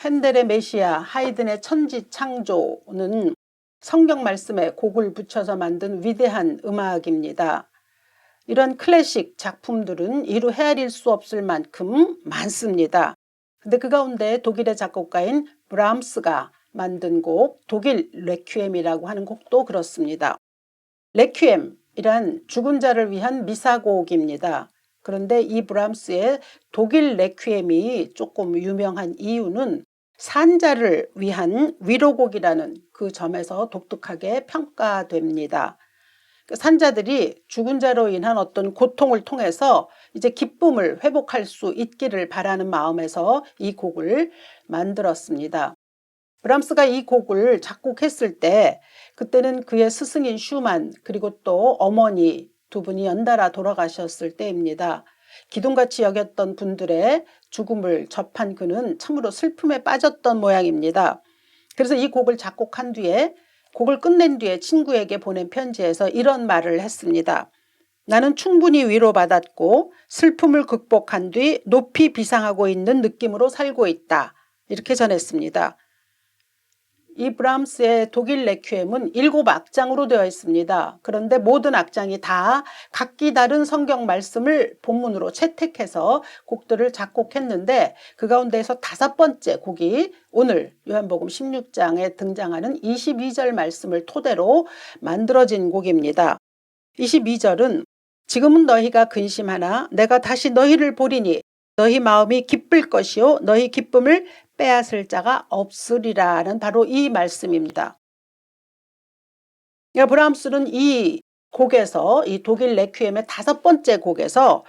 핸델의 메시아, 하이든의 천지창조는 성경 말씀에 곡을 붙여서 만든 위대한 음악입니다. 이런 클래식 작품들은 이루 헤아릴 수 없을 만큼 많습니다. 근데 그 가운데 독일의 작곡가인 브람스가 만든 곡 독일 레퀴엠이라고 하는 곡도 그렇습니다. 레퀴엠이란 죽은 자를 위한 미사곡입니다. 그런데 이 브람스의 독일 레퀴엠이 조금 유명한 이유는 산자를 위한 위로곡이라는 그 점에서 독특하게 평가됩니다. 산자들이 죽은 자로 인한 어떤 고통을 통해서 이제 기쁨을 회복할 수 있기를 바라는 마음에서 이 곡을 만들었습니다. 브람스가 이 곡을 작곡했을 때 그때는 그의 스승인 슈만 그리고 또 어머니 두 분이 연달아 돌아가셨을 때입니다. 기둥같이 여겼던 분들의 죽음을 접한 그는 참으로 슬픔에 빠졌던 모양입니다. 그래서 이 곡을 작곡한 뒤에 곡을 끝낸 뒤에 친구에게 보낸 편지에서 이런 말을 했습니다. 나는 충분히 위로받았고 슬픔을 극복한 뒤 높이 비상하고 있는 느낌으로 살고 있다. 이렇게 전했습니다. 이 브람스의 독일 레퀴엠은 7악장으로 되어 있습니다. 그런데 모든 악장이 다 각기 다른 성경 말씀을 본문으로 채택해서 곡들을 작곡했는데 그 가운데에서 5번째 곡이 오늘 요한복음 16장에 등장하는 22절 말씀을 토대로 만들어진 곡입니다. 22절은 지금은 너희가 근심하나 내가 다시 너희를 보리니 너희 마음이 기쁠 것이요 너희 기쁨을 빼앗을 자가 없으리라는 바로 이 말씀입니다. 브람스는 이 곡에서 이 독일 레퀴엠의 5번째 곡에서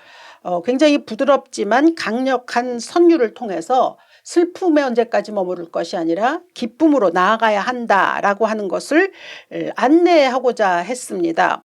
굉장히 부드럽지만 강력한 선율을 통해서 슬픔에 언제까지 머무를 것이 아니라 기쁨으로 나아가야 한다라고 하는 것을 안내하고자 했습니다.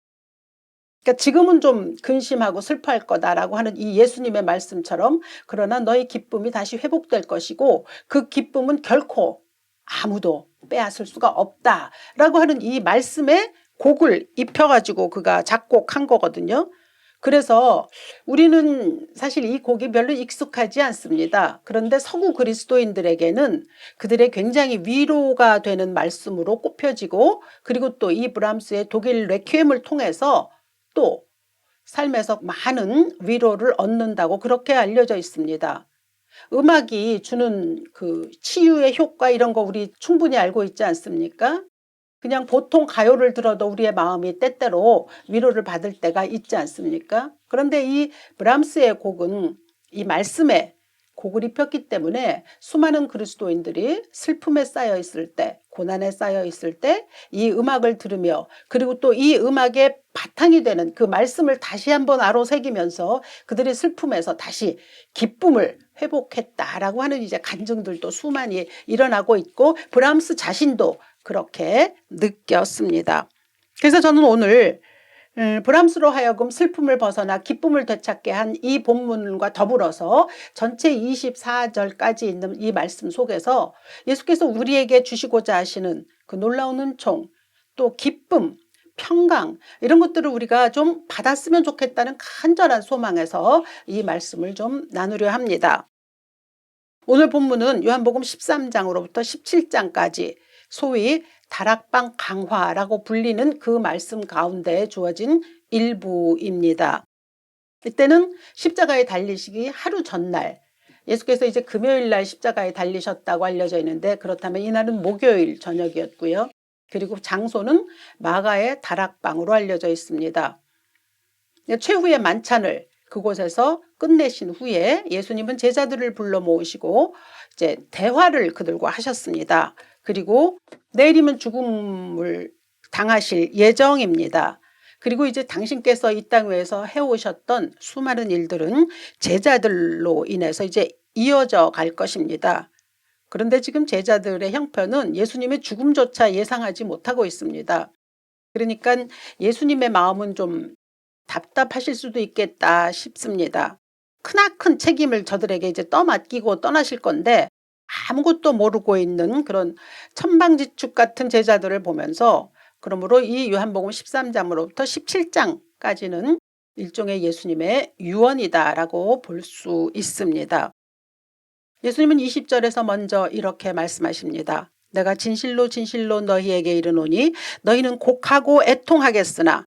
그러니까 지금은 좀 근심하고 슬퍼할 거다라고 하는 이 예수님의 말씀처럼 그러나 너희 기쁨이 다시 회복될 것이고 그 기쁨은 결코 아무도 빼앗을 수가 없다라고 하는 이 말씀에 곡을 입혀가지고 그가 작곡한 거거든요. 그래서 우리는 사실 이 곡이 별로 익숙하지 않습니다. 그런데 서구 그리스도인들에게는 그들의 굉장히 위로가 되는 말씀으로 꼽혀지고 그리고 또 이 브람스의 독일 레퀴엠을 통해서 또 삶에서 많은 위로를 얻는다고 그렇게 알려져 있습니다. 음악이 주는 그 치유의 효과 이런 거 우리 충분히 알고 있지 않습니까? 그냥 보통 가요를 들어도 우리의 마음이 때때로 위로를 받을 때가 있지 않습니까? 그런데 이 브람스의 곡은 이 말씀에 곡을 입혔기 때문에 수많은 그리스도인들이 슬픔에 쌓여 있을 때 고난에 쌓여 있을 때 이 음악을 들으며 그리고 또 이 음악의 바탕이 되는 그 말씀을 다시 한번 아로새기면서 그들의 슬픔에서 다시 기쁨을 회복했다라고 하는 이제 간증들도 수많이 일어나고 있고 브람스 자신도 그렇게 느꼈습니다. 그래서 저는 오늘 브람스로 하여금 슬픔을 벗어나 기쁨을 되찾게 한 이 본문과 더불어서 전체 24절까지 있는 이 말씀 속에서 예수께서 우리에게 주시고자 하시는 그 놀라운 은총 또 기쁨 평강 이런 것들을 우리가 좀 받았으면 좋겠다는 간절한 소망에서 이 말씀을 좀 나누려 합니다. 오늘 본문은 요한복음 13장으로부터 17장까지 소위 다락방 강화라고 불리는 그 말씀 가운데 주어진 일부입니다. 이때는 십자가에 달리시기 하루 전날 예수께서 이제 금요일 날 십자가에 달리셨다고 알려져 있는데 그렇다면 이날은 목요일 저녁이었고요. 그리고 장소는 마가의 다락방으로 알려져 있습니다. 최후의 만찬을 그곳에서 끝내신 후에 예수님은 제자들을 불러 모으시고 이제 대화를 그들과 하셨습니다. 그리고 내일이면 죽음을 당하실 예정입니다. 그리고 이제 당신께서 이 땅 위에서 해오셨던 수많은 일들은 제자들로 인해서 이제 이어져 갈 것입니다. 그런데 지금 제자들의 형편은 예수님의 죽음조차 예상하지 못하고 있습니다. 그러니까 예수님의 마음은 좀 답답하실 수도 있겠다 싶습니다. 크나큰 책임을 저들에게 이제 떠맡기고 떠나실 건데 아무것도 모르고 있는 그런 천방지축 같은 제자들을 보면서 그러므로 이 요한복음 13장으로부터 17장까지는 일종의 예수님의 유언이다라고 볼 수 있습니다. 예수님은 20절에서 먼저 이렇게 말씀하십니다. 내가 진실로 진실로 너희에게 이르노니 너희는 곡하고 애통하겠으나,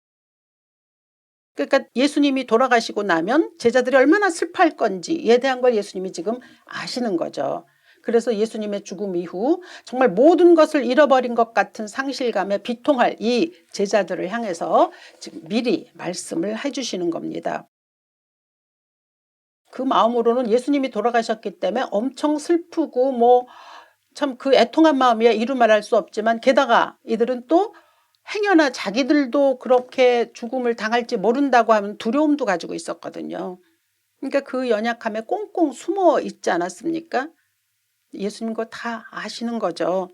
그러니까 예수님이 돌아가시고 나면 제자들이 얼마나 슬퍼할 건지에 대한 걸 예수님이 지금 아시는 거죠. 그래서 예수님의 죽음 이후 정말 모든 것을 잃어버린 것 같은 상실감에 비통할 이 제자들을 향해서 지금 미리 말씀을 해주시는 겁니다. 그 마음으로는 예수님이 돌아가셨기 때문에 엄청 슬프고 뭐 참 그 애통한 마음이야 이루 말할 수 없지만, 게다가 이들은 또 행여나 자기들도 그렇게 죽음을 당할지 모른다고 하는 두려움도 가지고 있었거든요. 그러니까 그 연약함에 꽁꽁 숨어 있지 않았습니까? 예수님 그거 다 아시는 거죠.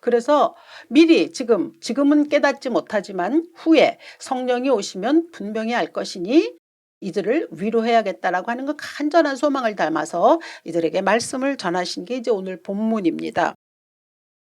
그래서 미리 지금은 깨닫지 못하지만 후에 성령이 오시면 분명히 알 것이니 이들을 위로해야겠다라고 하는 그 간절한 소망을 담아서 이들에게 말씀을 전하신 게 이제 오늘 본문입니다.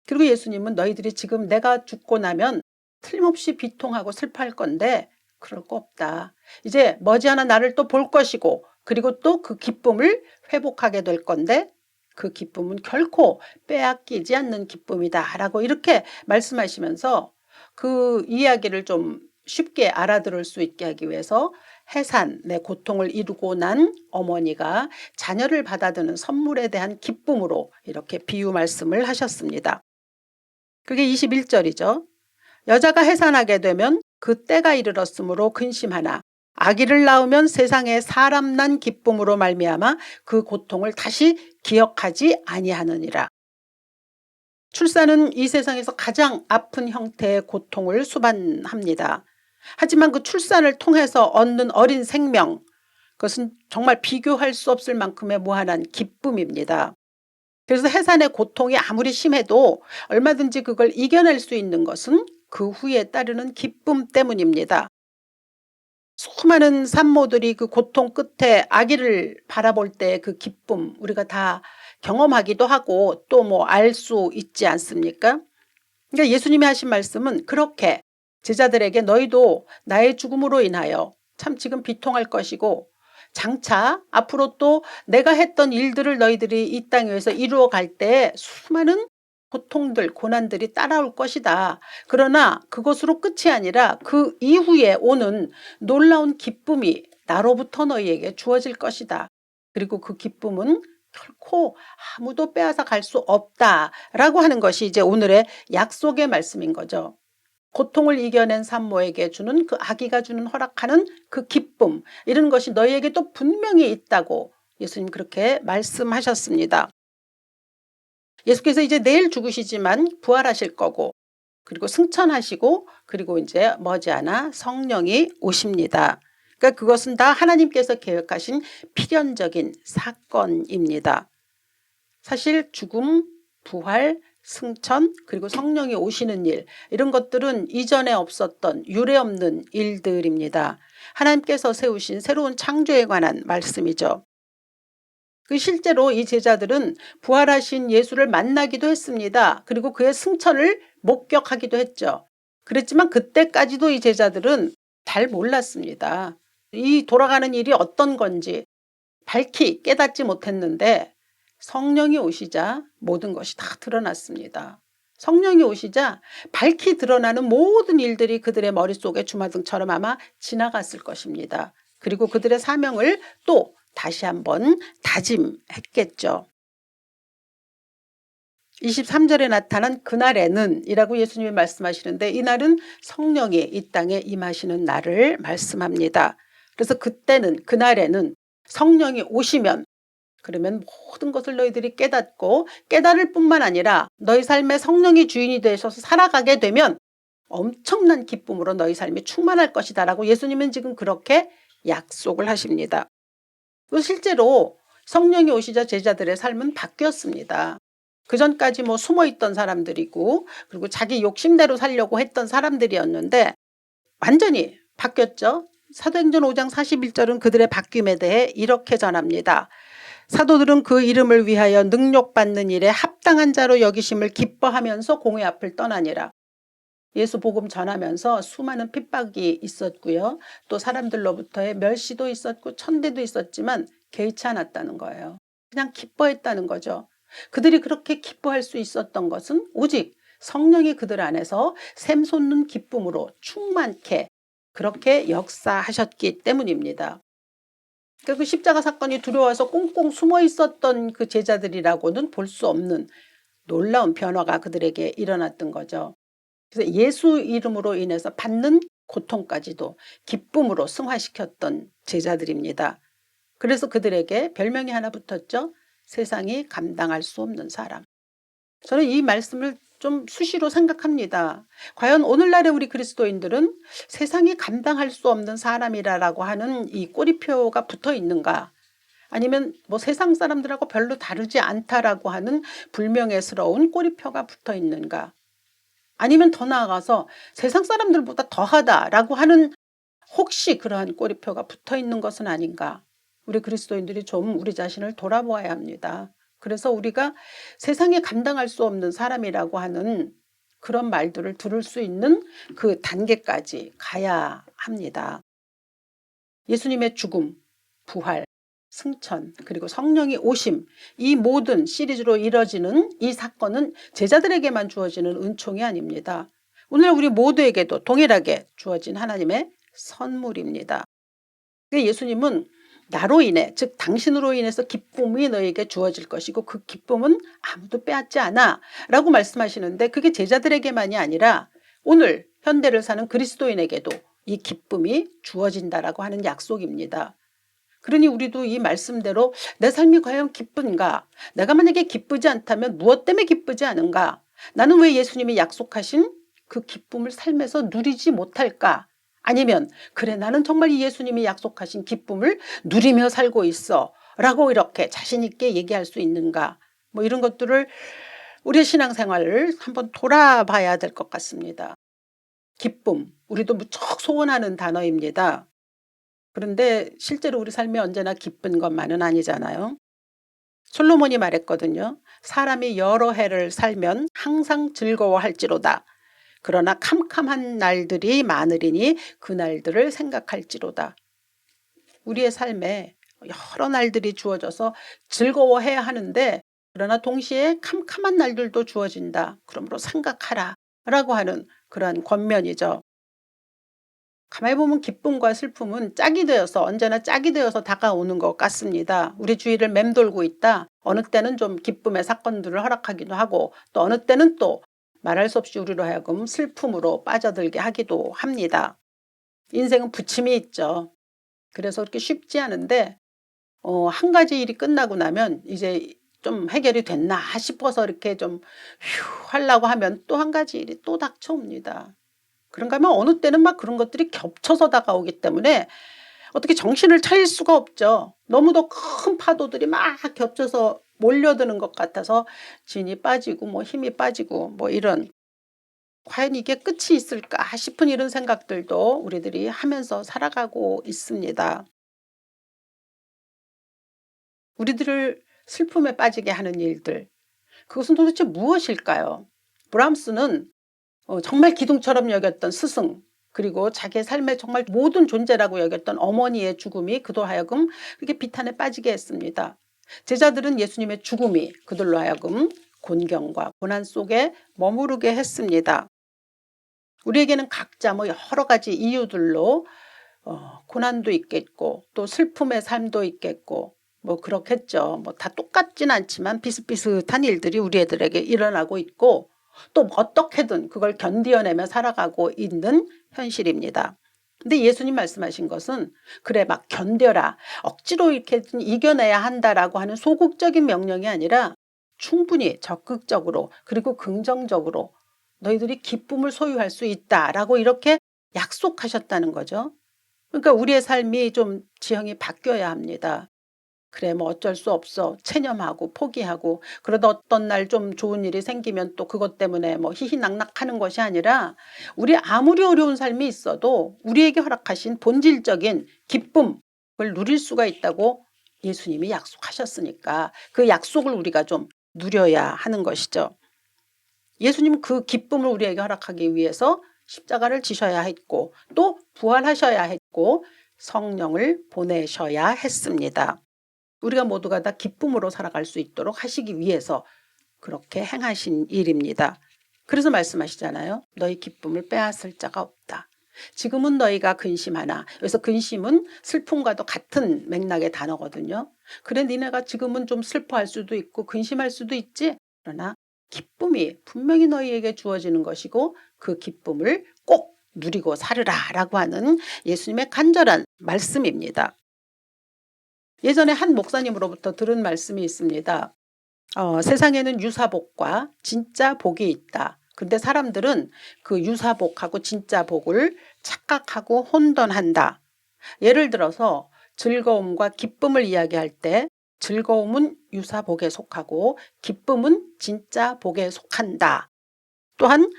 그리고 예수님은 너희들이 지금 내가 죽고 나면 틀림없이 비통하고 슬퍼할 건데 그럴 거 없다. 이제 머지않아 나를 또 볼 것이고, 그리고 또 그 기쁨을 회복하게 될 건데 그 기쁨은 결코 빼앗기지 않는 기쁨이다 라고 이렇게 말씀하시면서 그 이야기를 좀 쉽게 알아들을 수 있게 하기 위해서 해산의 고통을 이루고 난 어머니가 자녀를 받아드는 선물에 대한 기쁨으로 이렇게 비유 말씀을 하셨습니다. 그게 21절이죠. 여자가 해산하게 되면 그 때가 이르렀으므로 근심하나 아기를 낳으면 세상에 사람 난 기쁨으로 말미암아 그 고통을 다시 기억하지 아니하느니라. 출산은 이 세상에서 가장 아픈 형태의 고통을 수반합니다. 하지만 그 출산을 통해서 얻는 어린 생명, 그것은 정말 비교할 수 없을 만큼의 무한한 기쁨입니다. 그래서 해산의 고통이 아무리 심해도 얼마든지 그걸 이겨낼 수 있는 것은 그 후에 따르는 기쁨 때문입니다. 수많은 산모들이 그 고통 끝에 아기를 바라볼 때 그 기쁨 우리가 다 경험하기도 하고 또 뭐 알 수 있지 않습니까? 그러니까 예수님이 하신 말씀은 그렇게 제자들에게 너희도 나의 죽음으로 인하여 참 지금 비통할 것이고 장차 앞으로 또 내가 했던 일들을 너희들이 이 땅 위에서 이루어 갈 때 수많은 고통들 고난들이 따라올 것이다. 그러나 그것으로 끝이 아니라 그 이후에 오는 놀라운 기쁨이 나로부터 너희에게 주어질 것이다. 그리고 그 기쁨은 결코 아무도 빼앗아 갈 수 없다라고 하는 것이 이제 오늘의 약속의 말씀인 거죠. 고통을 이겨낸 산모에게 주는 그 아기가 주는 허락하는 그 기쁨, 이런 것이 너희에게 또 분명히 있다고 예수님 그렇게 말씀하셨습니다. 예수께서 이제 내일 죽으시지만 부활하실 거고, 그리고 승천하시고, 그리고 이제 머지않아 성령이 오십니다. 그러니까 그것은 다 하나님께서 계획하신 필연적인 사건입니다. 사실 죽음, 부활, 승천, 그리고 성령이 오시는 일, 이런 것들은 이전에 없었던 유례없는 일들입니다. 하나님께서 세우신 새로운 창조에 관한 말씀이죠. 그 실제로 이 제자들은 부활하신 예수를 만나기도 했습니다. 그리고 그의 승천을 목격하기도 했죠. 그랬지만 그때까지도 이 제자들은 잘 몰랐습니다. 이 돌아가는 일이 어떤 건지 밝히 깨닫지 못했는데 성령이 오시자 모든 것이 다 드러났습니다. 성령이 오시자 밝히 드러나는 모든 일들이 그들의 머릿속에 주마등처럼 아마 지나갔을 것입니다. 그리고 그들의 사명을 또 다시 한번 다짐했겠죠. 23절에 나타난 그날에는 이라고 예수님이 말씀하시는데, 이날은 성령이 이 땅에 임하시는 날을 말씀합니다. 그래서 그때는, 그날에는 성령이 오시면, 그러면 모든 것을 너희들이 깨닫고 깨달을 뿐만 아니라 너희 삶의 성령이 주인이 되셔서 살아가게 되면 엄청난 기쁨으로 너희 삶이 충만할 것이다 라고 예수님은 지금 그렇게 약속을 하십니다. 실제로 성령이 오시자 제자들의 삶은 바뀌었습니다. 그전까지 뭐 숨어있던 사람들이고, 그리고 자기 욕심대로 살려고 했던 사람들이었는데 완전히 바뀌었죠. 사도행전 5장 41절은 그들의 바뀜에 대해 이렇게 전합니다. 사도들은 그 이름을 위하여 능력받는 일에 합당한 자로 여기심을 기뻐하면서 공회 앞을 떠나니라. 예수 복음 전하면서 수많은 핍박이 있었고요. 또 사람들로부터의 멸시도 있었고 천대도 있었지만 개의치 않았다는 거예요. 그냥 기뻐했다는 거죠. 그들이 그렇게 기뻐할 수 있었던 것은 오직 성령이 그들 안에서 샘솟는 기쁨으로 충만케 그렇게 역사하셨기 때문입니다. 그 십자가 사건이 두려워서 꽁꽁 숨어 있었던 그 제자들이라고는 볼 수 없는 놀라운 변화가 그들에게 일어났던 거죠. 그래서 예수 이름으로 인해서 받는 고통까지도 기쁨으로 승화시켰던 제자들입니다. 그래서 그들에게 별명이 하나 붙었죠. 세상이 감당할 수 없는 사람. 저는 이 말씀을 좀 수시로 생각합니다. 과연 오늘날의 우리 그리스도인들은 세상이 감당할 수 없는 사람이라고 하는 이 꼬리표가 붙어 있는가? 아니면 뭐 세상 사람들하고 별로 다르지 않다라고 하는 불명예스러운 꼬리표가 붙어 있는가? 아니면 더 나아가서 세상 사람들보다 더하다라고 하는 혹시 그러한 꼬리표가 붙어 있는 것은 아닌가? 우리 그리스도인들이 좀 우리 자신을 돌아보아야 합니다. 그래서 우리가 세상에 감당할 수 없는 사람이라고 하는 그런 말들을 들을 수 있는 그 단계까지 가야 합니다. 예수님의 죽음, 부활, 승천, 그리고 성령의 오심, 이 모든 시리즈로 이뤄지는 이 사건은 제자들에게만 주어지는 은총이 아닙니다. 오늘 우리 모두에게도 동일하게 주어진 하나님의 선물입니다. 예수님은 나로 인해, 즉 당신으로 인해서 기쁨이 너에게 주어질 것이고 그 기쁨은 아무도 빼앗지 않아 라고 말씀하시는데, 그게 제자들에게만이 아니라 오늘 현대를 사는 그리스도인에게도 이 기쁨이 주어진다라고 하는 약속입니다. 그러니 우리도 이 말씀대로 내 삶이 과연 기쁜가? 내가 만약에 기쁘지 않다면 무엇 때문에 기쁘지 않은가? 나는 왜 예수님이 약속하신 그 기쁨을 삶에서 누리지 못할까? 아니면 그래, 나는 정말 이 예수님이 약속하신 기쁨을 누리며 살고 있어 라고 이렇게 자신 있게 얘기할 수 있는가? 뭐 이런 것들을 우리의 신앙생활을 한번 돌아봐야 될 것 같습니다. 기쁨, 우리도 무척 소원하는 단어입니다. 그런데 실제로 우리 삶이 언제나 기쁜 것만은 아니잖아요. 솔로몬이 말했거든요. 사람이 여러 해를 살면 항상 즐거워할지로다. 그러나 캄캄한 날들이 많으리니 그 날들을 생각할지로다. 우리의 삶에 여러 날들이 주어져서 즐거워해야 하는데, 그러나 동시에 캄캄한 날들도 주어진다. 그러므로 생각하라 라고 하는 그러한 권면이죠. 가만히 보면 기쁨과 슬픔은 짝이 되어서, 언제나 짝이 되어서 다가오는 것 같습니다. 우리 주위를 맴돌고 있다. 어느 때는 좀 기쁨의 사건들을 허락하기도 하고, 또 어느 때는 또 말할 수 없이 우리로 하여금 슬픔으로 빠져들게 하기도 합니다. 인생은 부침이 있죠. 그래서 그렇게 쉽지 않은데 한 가지 일이 끝나고 나면 이제 좀 해결이 됐나 싶어서 이렇게 좀 휴 하려고 하면 또 한 가지 일이 또 닥쳐옵니다. 그런가 하면 어느 때는 막 그런 것들이 겹쳐서 다가오기 때문에 어떻게 정신을 차릴 수가 없죠. 너무도 큰 파도들이 막 겹쳐서 몰려드는 것 같아서 진이 빠지고 뭐 힘이 빠지고 뭐 이런, 과연 이게 끝이 있을까 싶은 이런 생각들도 우리들이 하면서 살아가고 있습니다. 우리들을 슬픔에 빠지게 하는 일들, 그것은 도대체 무엇일까요? 브람스는 정말 기둥처럼 여겼던 스승, 그리고 자기의 삶의 정말 모든 존재라고 여겼던 어머니의 죽음이 그도 하여금 그렇게 비탄에 빠지게 했습니다. 제자들은 예수님의 죽음이 그들로 하여금 곤경과 고난 속에 머무르게 했습니다. 우리에게는 각자 뭐 여러 가지 이유들로 고난도 있겠고 또 슬픔의 삶도 있겠고 뭐 그렇겠죠. 뭐 다 똑같진 않지만 비슷비슷한 일들이 우리 애들에게 일어나고 있고, 또 어떻게든 그걸 견디어내며 살아가고 있는 현실입니다. 근데 예수님 말씀하신 것은 그래 막 견뎌라, 억지로 이렇게 이겨내야 한다라고 하는 소극적인 명령이 아니라 충분히 적극적으로 그리고 긍정적으로 너희들이 기쁨을 소유할 수 있다라고 이렇게 약속하셨다는 거죠. 그러니까 우리의 삶이 좀 지형이 바뀌어야 합니다. 그래 뭐 어쩔 수 없어 체념하고 포기하고, 그러다 어떤 날 좀 좋은 일이 생기면 또 그것 때문에 뭐 희희낙낙하는 것이 아니라, 우리 아무리 어려운 삶이 있어도 우리에게 허락하신 본질적인 기쁨을 누릴 수가 있다고 예수님이 약속하셨으니까 그 약속을 우리가 좀 누려야 하는 것이죠. 예수님은 그 기쁨을 우리에게 허락하기 위해서 십자가를 지셔야 했고 또 부활하셔야 했고 성령을 보내셔야 했습니다. 우리가 모두가 다 기쁨으로 살아갈 수 있도록 하시기 위해서 그렇게 행하신 일입니다. 그래서 말씀하시잖아요. 너희 기쁨을 빼앗을 자가 없다. 지금은 너희가 근심하나. 그래서 근심은 슬픔과도 같은 맥락의 단어거든요. 그래 니네가 지금은 좀 슬퍼할 수도 있고 근심할 수도 있지. 그러나 기쁨이 분명히 너희에게 주어지는 것이고 그 기쁨을 꼭 누리고 살으라 라고 하는 예수님의 간절한 말씀입니다. 예전에 한 목사님으로부터 들은 말씀이 있습니다. 세상에는 유사복과 진짜 복이 있다. 근데 사람들은 그 유사복하고 진짜 복을 착각하고 혼돈한다. 예를 들어서 즐거움과 기쁨을 이야기할 때 즐거움은 유사복에 속하고 기쁨은 진짜 복에 속한다. 또한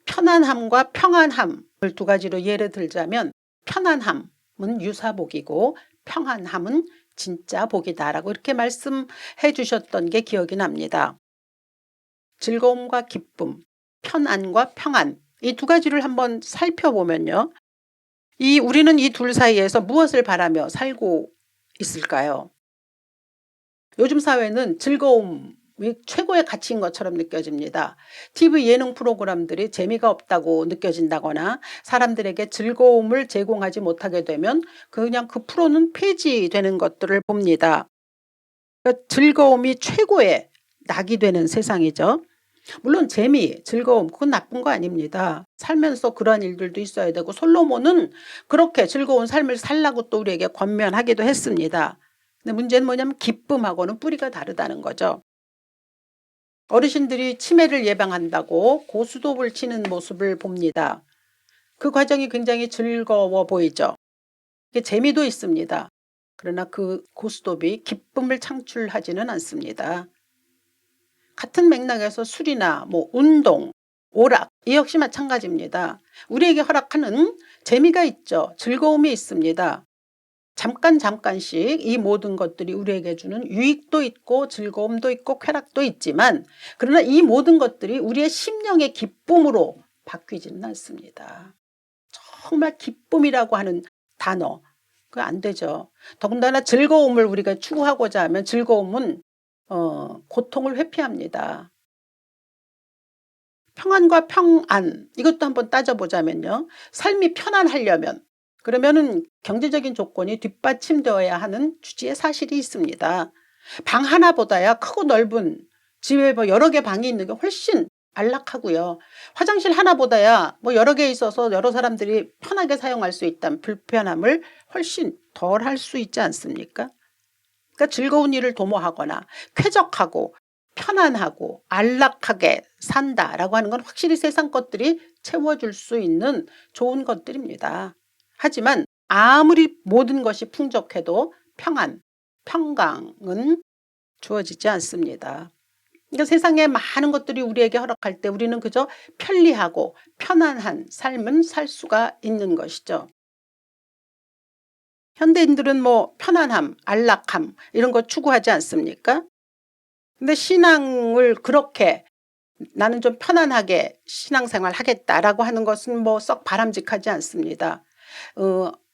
편안함과 평안함을 두 가지로 예를 들자면 편안함은 유사복이고 평안함은 진짜 복이다라고 이렇게 말씀해 주셨던 게 기억이 납니다. 즐거움과 기쁨, 편안과 평안 이 두 가지를 한번 살펴보면요. 우리는 이 둘 사이에서 무엇을 바라며 살고 있을까요? 요즘 사회는 즐거움이 최고의 가치인 것처럼 느껴집니다. TV 예능 프로그램들이 재미가 없다고 느껴진다거나 사람들에게 즐거움을 제공하지 못하게 되면 그냥 그 프로는 폐지되는 것들을 봅니다. 그러니까 즐거움이 최고의 낙이 되는 세상이죠. 물론 재미, 즐거움 그건 나쁜 거 아닙니다. 살면서 그러한 일들도 있어야 되고 솔로몬은 그렇게 즐거운 삶을 살라고 또 우리에게 권면하기도 했습니다. 근데 문제는 뭐냐면 기쁨하고는 뿌리가 다르다는 거죠. 어르신들이 치매를 예방한다고 고스톱을 치는 모습을 봅니다. 그 과정이 굉장히 즐거워 보이죠. 재미도 있습니다. 그러나 그 고스톱이 기쁨을 창출하지는 않습니다. 같은 맥락에서 술이나 운동, 오락 이 역시 마찬가지입니다. 우리에게 허락하는 재미가 있죠. 즐거움이 있습니다. 잠깐씩 이 모든 것들이 우리에게 주는 유익도 있고 즐거움도 있고 쾌락도 있지만 그러나 이 모든 것들이 우리의 심령의 기쁨으로 바뀌지는 않습니다. 정말 기쁨이라고 하는 단어 그거 안 되죠. 더군다나 즐거움을 우리가 추구하고자 하면 즐거움은 고통을 회피합니다. 평안과 평안 이것도 한번 따져보자면요. 삶이 편안하려면 그러면은 경제적인 조건이 뒷받침되어야 하는 주지의 사실이 있습니다. 방 하나보다야 크고 넓은 집에 여러 개 방이 있는 게 훨씬 안락하고요. 화장실 하나보다야 여러 개 있어서 여러 사람들이 편하게 사용할 수 있다는 불편함을 훨씬 덜 할 수 있지 않습니까? 그러니까 즐거운 일을 도모하거나 쾌적하고 편안하고 안락하게 산다라고 하는 건 확실히 세상 것들이 채워줄 수 있는 좋은 것들입니다. 하지만 아무리 모든 것이 풍족해도 평안, 평강은 주어지지 않습니다. 그러니까 세상에 많은 것들이 우리에게 허락할 때 우리는 그저 편리하고 편안한 삶은 살 수가 있는 것이죠. 현대인들은 편안함, 안락함 이런 거 추구하지 않습니까? 근데 신앙을 그렇게 나는 좀 편안하게 신앙생활 하겠다라고 하는 것은 썩 바람직하지 않습니다.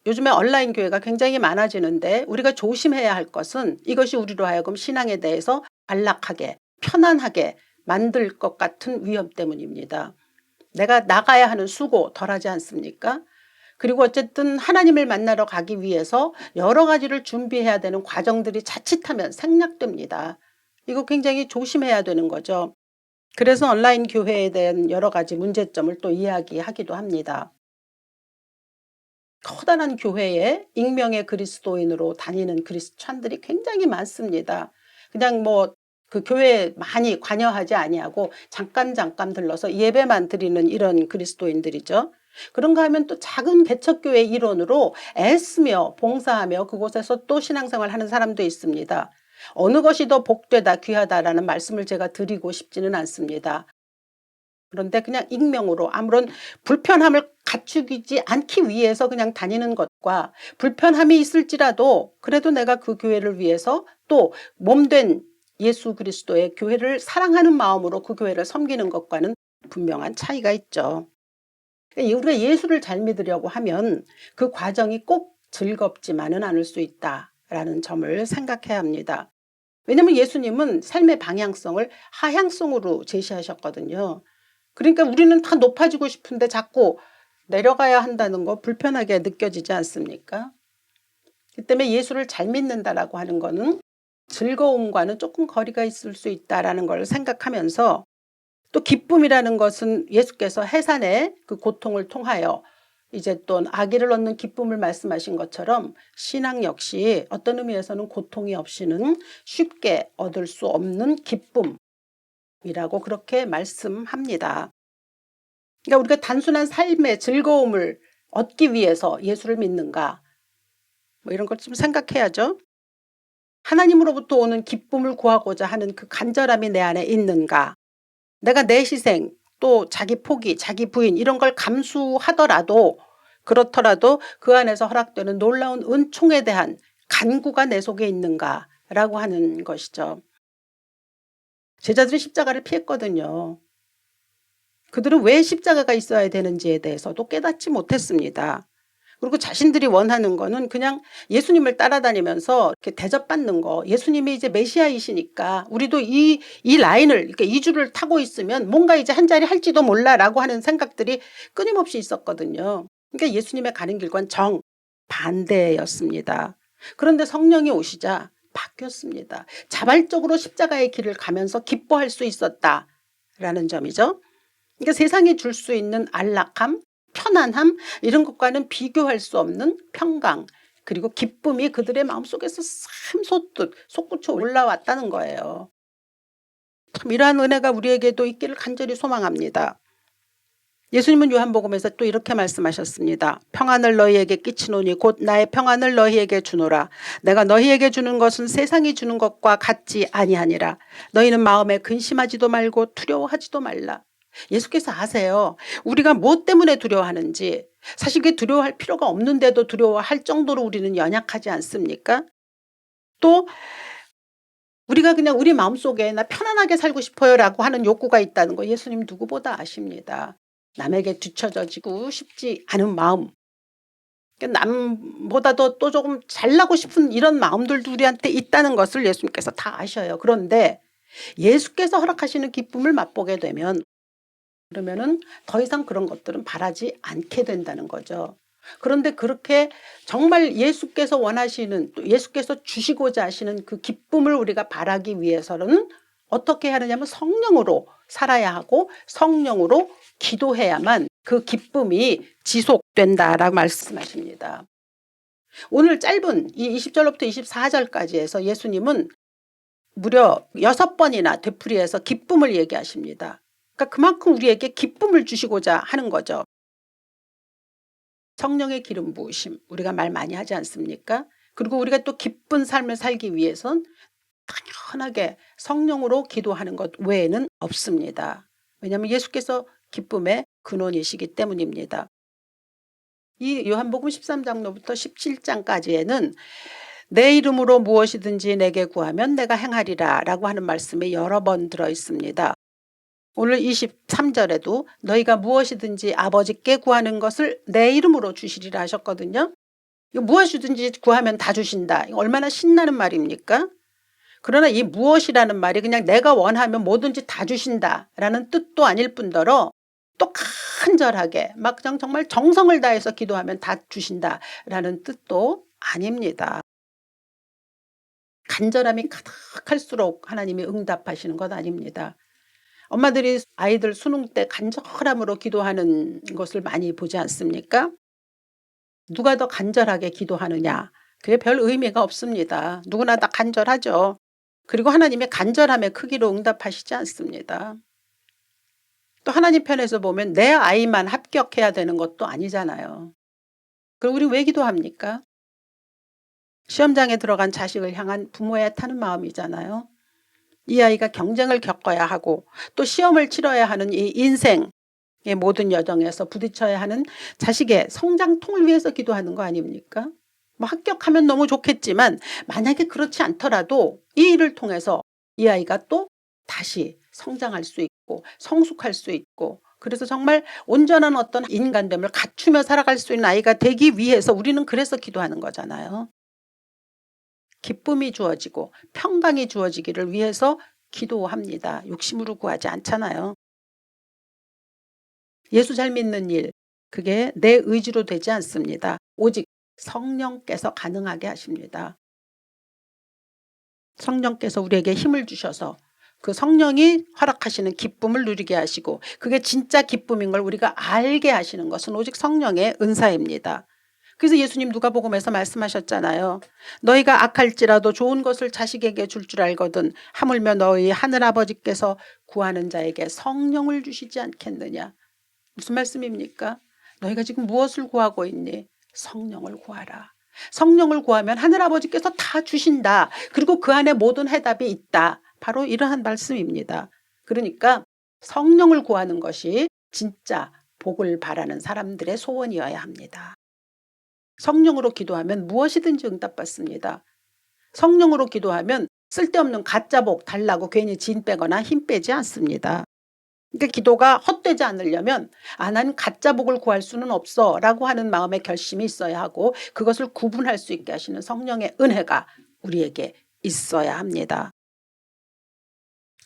요즘에 온라인 교회가 굉장히 많아지는데 우리가 조심해야 할 것은 이것이 우리로 하여금 신앙에 대해서 안락하게 편안하게 만들 것 같은 위험 때문입니다. 내가 나가야 하는 수고 덜하지 않습니까? 그리고 어쨌든 하나님을 만나러 가기 위해서 여러 가지를 준비해야 되는 과정들이 자칫하면 생략됩니다. 이거 굉장히 조심해야 되는 거죠. 그래서 온라인 교회에 대한 여러 가지 문제점을 또 이야기하기도 합니다. 커다란 교회에 익명의 그리스도인으로 다니는 크리스찬들이 굉장히 많습니다. 그냥 그 교회에 많이 관여하지 아니하고 잠깐 들러서 예배만 드리는 이런 그리스도인들이죠. 그런가 하면 또 작은 개척교회 일원으로 애쓰며 봉사하며 그곳에서 또 신앙생활 하는 사람도 있습니다. 어느 것이 더 복되다 귀하다라는 말씀을 제가 드리고 싶지는 않습니다. 그런데 그냥 익명으로 아무런 불편함을 갖추지 않기 위해서 그냥 다니는 것과 불편함이 있을지라도 그래도 내가 그 교회를 위해서 또 몸된 예수 그리스도의 교회를 사랑하는 마음으로 그 교회를 섬기는 것과는 분명한 차이가 있죠. 우리가 예수를 잘 믿으려고 하면 그 과정이 꼭 즐겁지만은 않을 수 있다. 된다라는 점을 생각해야 합니다. 왜냐하면 예수님은 삶의 방향성을 하향성으로 제시하셨거든요. 그러니까 우리는 다 높아지고 싶은데 자꾸 내려가야 한다는 거 불편하게 느껴지지 않습니까? 그 때문에 예수를 잘 믿는다라고 하는 거는 즐거움과는 조금 거리가 있을 수 있다라는 걸 생각하면서, 또 기쁨이라는 것은 예수께서 해산의 그 고통을 통하여 이제 또 아기를 얻는 기쁨을 말씀하신 것처럼 신앙 역시 어떤 의미에서는 고통이 없이는 쉽게 얻을 수 없는 기쁨이라고 그렇게 말씀합니다. 그러니까 우리가 단순한 삶의 즐거움을 얻기 위해서 예수를 믿는가, 뭐 이런 걸 좀 생각해야죠. 하나님으로부터 오는 기쁨을 구하고자 하는 그 간절함이 내 안에 있는가, 내가 내 희생 또 자기 포기 자기 부인 이런 걸 감수하더라도, 그렇더라도 그 안에서 허락되는 놀라운 은총에 대한 간구가 내 속에 있는가라고 하는 것이죠. 제자들이 십자가를 피했거든요. 그들은 왜 십자가가 있어야 되는지에 대해서도 깨닫지 못했습니다. 그리고 자신들이 원하는 거는 그냥 예수님을 따라다니면서 이렇게 대접받는 거, 예수님이 이제 메시아이시니까 우리도 이 라인을 이렇게 이 줄을 타고 있으면 뭔가 이제 한 자리 할지도 몰라라고 하는 생각들이 끊임없이 있었거든요. 그러니까 예수님의 가는 길과는 정반대였습니다. 그런데 성령이 오시자 바뀌었습니다. 자발적으로 십자가의 길을 가면서 기뻐할 수 있었다라는 점이죠. 그러니까 세상이 줄 수 있는 안락함, 편안함 이런 것과는 비교할 수 없는 평강, 그리고 기쁨이 그들의 마음속에서 샘솟듯 솟구쳐 올라왔다는 거예요. 참 이러한 은혜가 우리에게도 있기를 간절히 소망합니다. 예수님은 요한복음에서 또 이렇게 말씀하셨습니다. 평안을 너희에게 끼치노니 곧 나의 평안을 너희에게 주노라. 내가 너희에게 주는 것은 세상이 주는 것과 같지 아니하니라. 너희는 마음에 근심하지도 말고 두려워하지도 말라. 예수께서 아세요. 우리가 무엇 때문에 두려워하는지. 사실 그게 두려워할 필요가 없는데도 두려워할 정도로 우리는 연약하지 않습니까? 또 우리가 그냥 우리 마음속에 나 편안하게 살고 싶어요 라고 하는 욕구가 있다는 거 예수님 누구보다 아십니다. 남에게 뒤처져지고 싶지 않은 마음, 남보다도 또 조금 잘나고 싶은 이런 마음들도 우리한테 있다는 것을 예수님께서 다 아셔요. 그런데 예수께서 허락하시는 기쁨을 맛보게 되면, 그러면은 더 이상 그런 것들은 바라지 않게 된다는 거죠. 그런데 그렇게 정말 예수께서 원하시는, 또 예수께서 주시고자 하시는 그 기쁨을 우리가 바라기 위해서는 어떻게 해야 하느냐면 성령으로 살아야 하고 성령으로 기도해야만 그 기쁨이 지속된다라고 말씀하십니다. 오늘 짧은 이 20절로부터 24절까지 해서 예수님은 무려 6번이나 되풀이해서 기쁨을 얘기하십니다. 그러니까 그만큼 우리에게 기쁨을 주시고자 하는 거죠. 성령의 기름 부으심 우리가 말 많이 하지 않습니까? 그리고 우리가 또 기쁜 삶을 살기 위해선 당연하게 성령으로 기도하는 것 외에는 없습니다. 왜냐하면 예수께서 기쁨의 근원이시기 때문입니다. 이 요한복음 13장로부터 17장까지에는 내 이름으로 무엇이든지 내게 구하면 내가 행하리라 라고 하는 말씀이 여러 번 들어있습니다. 오늘 23절에도 너희가 무엇이든지 아버지께 구하는 것을 내 이름으로 주시리라 하셨거든요. 이거 무엇이든지 구하면 다 주신다. 이거 얼마나 신나는 말입니까? 그러나 이 무엇이라는 말이 그냥 내가 원하면 뭐든지 다 주신다라는 뜻도 아닐 뿐더러 또 간절하게 막 정말 정성을 다해서 기도하면 다 주신다라는 뜻도 아닙니다. 간절함이 가득할수록 하나님이 응답하시는 것 아닙니다. 엄마들이 아이들 수능 때 간절함으로 기도하는 것을 많이 보지 않습니까? 누가 더 간절하게 기도하느냐, 그게 별 의미가 없습니다. 누구나 다 간절하죠. 그리고 하나님의 간절함의 크기로 응답하시지 않습니다. 또 하나님 편에서 보면 내 아이만 합격해야 되는 것도 아니잖아요. 그럼 우리 왜 기도합니까? 시험장에 들어간 자식을 향한 부모의 애타는 마음이잖아요. 이 아이가 경쟁을 겪어야 하고 또 시험을 치러야 하는 이 인생의 모든 여정에서 부딪혀야 하는 자식의 성장통을 위해서 기도하는 거 아닙니까? 뭐 합격하면 너무 좋겠지만 만약에 그렇지 않더라도 이 일을 통해서 이 아이가 또 다시 성장할 수 있고 성숙할 수 있고, 그래서 정말 온전한 어떤 인간됨을 갖추며 살아갈 수 있는 아이가 되기 위해서 우리는 그래서 기도하는 거잖아요. 기쁨이 주어지고 평강이 주어지기를 위해서 기도합니다. 욕심으로 구하지 않잖아요. 예수 잘 믿는 일, 그게 내 의지로 되지 않습니다. 오직 성령께서 가능하게 하십니다. 성령께서 우리에게 힘을 주셔서 그 성령이 허락하시는 기쁨을 누리게 하시고, 그게 진짜 기쁨인 걸 우리가 알게 하시는 것은 오직 성령의 은사입니다. 그래서 예수님 누가복음에서 말씀하셨잖아요. 너희가 악할지라도 좋은 것을 자식에게 줄 줄 알거든 하물며 너희 하늘아버지께서 구하는 자에게 성령을 주시지 않겠느냐. 무슨 말씀입니까? 너희가 지금 무엇을 구하고 있니? 성령을 구하라. 성령을 구하면 하늘아버지께서 다 주신다. 그리고 그 안에 모든 해답이 있다. 바로 이러한 말씀입니다. 그러니까 성령을 구하는 것이 진짜 복을 바라는 사람들의 소원이어야 합니다. 성령으로 기도하면 무엇이든지 응답받습니다. 성령으로 기도하면 쓸데없는 가짜 복 달라고 괜히 진 빼거나 힘 빼지 않습니다. 그러니까 기도가 헛되지 않으려면 난 가짜 복을 구할 수는 없어 라고 하는 마음의 결심이 있어야 하고, 그것을 구분할 수 있게 하시는 성령의 은혜가 우리에게 있어야 합니다.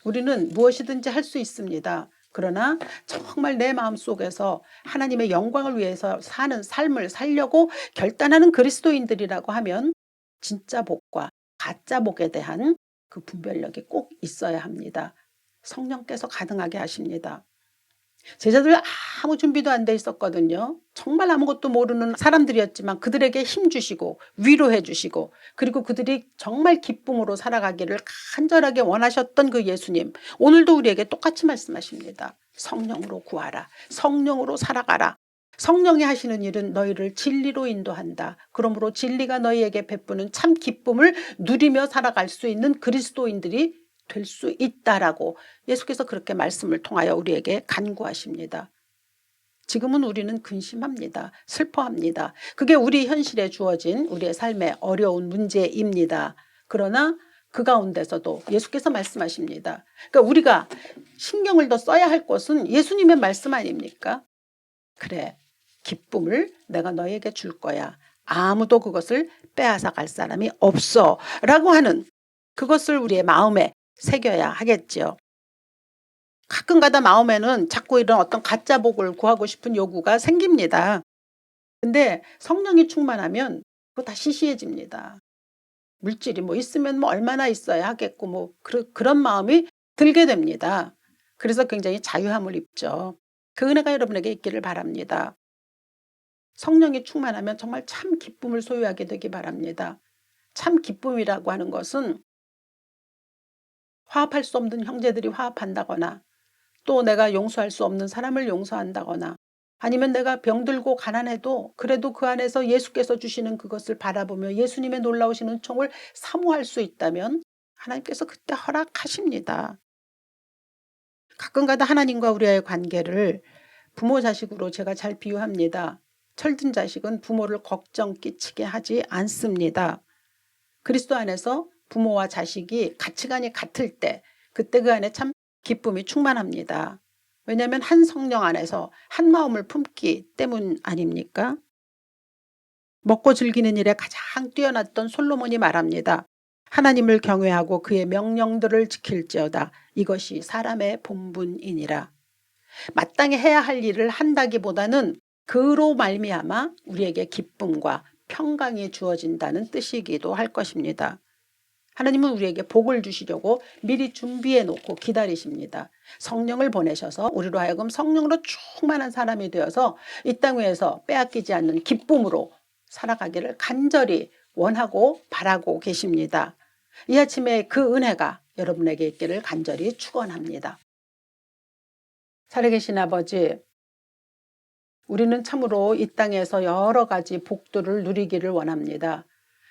우리는 무엇이든지 할 수 있습니다. 그러나 정말 내 마음속에서 하나님의 영광을 위해서 사는 삶을 살려고 결단하는 그리스도인들이라고 하면 진짜 복과 가짜 복에 대한 그 분별력이 꼭 있어야 합니다. 성령께서 가능하게 하십니다. 제자들 아무 준비도 안 돼 있었거든요. 정말 아무것도 모르는 사람들이었지만 그들에게 힘 주시고 위로해 주시고, 그리고 그들이 정말 기쁨으로 살아가기를 간절하게 원하셨던 그 예수님, 오늘도 우리에게 똑같이 말씀하십니다. 성령으로 구하라. 성령으로 살아가라. 성령이 하시는 일은 너희를 진리로 인도한다. 그러므로 진리가 너희에게 베푸는 참 기쁨을 누리며 살아갈 수 있는 그리스도인들이 될 수 있다라고 예수께서 그렇게 말씀을 통하여 우리에게 간구하십니다. 지금은 우리는 근심합니다. 슬퍼합니다. 그게 우리 현실에 주어진 우리의 삶의 어려운 문제입니다. 그러나 그 가운데서도 예수께서 말씀하십니다. 그러니까 우리가 신경을 더 써야 할 것은 예수님의 말씀 아닙니까? 그래, 기쁨을 내가 너에게 줄 거야. 아무도 그것을 빼앗아 갈 사람이 없어 라고 하는 그것을 우리의 마음에 새겨야 하겠죠. 가끔가다 마음에는 자꾸 이런 어떤 가짜 복을 구하고 싶은 요구가 생깁니다. 근데 성령이 충만하면 그거 다 시시해집니다. 물질이 뭐 있으면 뭐 얼마나 있어야 하겠고 뭐 그런 마음이 들게 됩니다. 그래서 굉장히 자유함을 입죠. 그 은혜가 여러분에게 있기를 바랍니다. 성령이 충만하면 정말 참 기쁨을 소유하게 되기 바랍니다. 참 기쁨이라고 하는 것은 화합할 수 없는 형제들이 화합한다거나, 또 내가 용서할 수 없는 사람을 용서한다거나, 아니면 내가 병들고 가난해도 그래도 그 안에서 예수께서 주시는 그것을 바라보며 예수님의 놀라우신 은총을 사모할 수 있다면 하나님께서 그때 허락하십니다. 가끔가다 하나님과 우리의 관계를 부모 자식으로 제가 잘 비유합니다. 철든 자식은 부모를 걱정 끼치게 하지 않습니다. 그리스도 안에서 부모와 자식이 가치관이 같을 때 그때 그 안에 참 기쁨이 충만합니다. 왜냐하면 한 성령 안에서 한 마음을 품기 때문 아닙니까? 먹고 즐기는 일에 가장 뛰어났던 솔로몬이 말합니다. 하나님을 경외하고 그의 명령들을 지킬지어다. 이것이 사람의 본분이니라. 마땅히 해야 할 일을 한다기보다는 그로 말미암아 우리에게 기쁨과 평강이 주어진다는 뜻이기도 할 것입니다. 하나님은 우리에게 복을 주시려고 미리 준비해 놓고 기다리십니다. 성령을 보내셔서 우리로 하여금 성령으로 충만한 사람이 되어서 이 땅 위에서 빼앗기지 않는 기쁨으로 살아가기를 간절히 원하고 바라고 계십니다. 이 아침에 그 은혜가 여러분에게 있기를 간절히 축원합니다. 살아계신 아버지, 우리는 참으로 이 땅에서 여러 가지 복들을 누리기를 원합니다.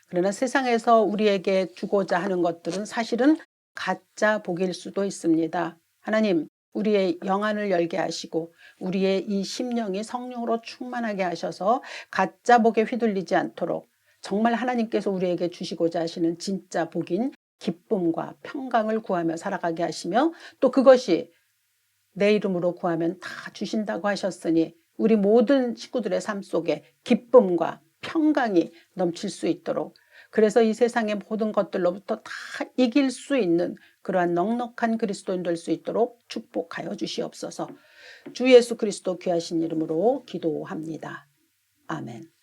그러나 세상에서 우리에게 주고자 하는 것들은 사실은 가짜 복일 수도 있습니다. 하나님, 우리의 영안을 열게 하시고 우리의 이 심령이 성령으로 충만하게 하셔서 가짜 복에 휘둘리지 않도록 정말 하나님께서 우리에게 주시고자 하시는 진짜 복인 기쁨과 평강을 구하며 살아가게 하시며, 또 그것이 내 이름으로 구하면 다 주신다고 하셨으니 우리 모든 식구들의 삶 속에 기쁨과 평강이 넘칠 수 있도록, 그래서 이 세상의 모든 것들로부터 다 이길 수 있는 그러한 넉넉한 그리스도인 될 수 있도록 축복하여 주시옵소서. 주 예수 그리스도 귀하신 이름으로 기도합니다. 아멘.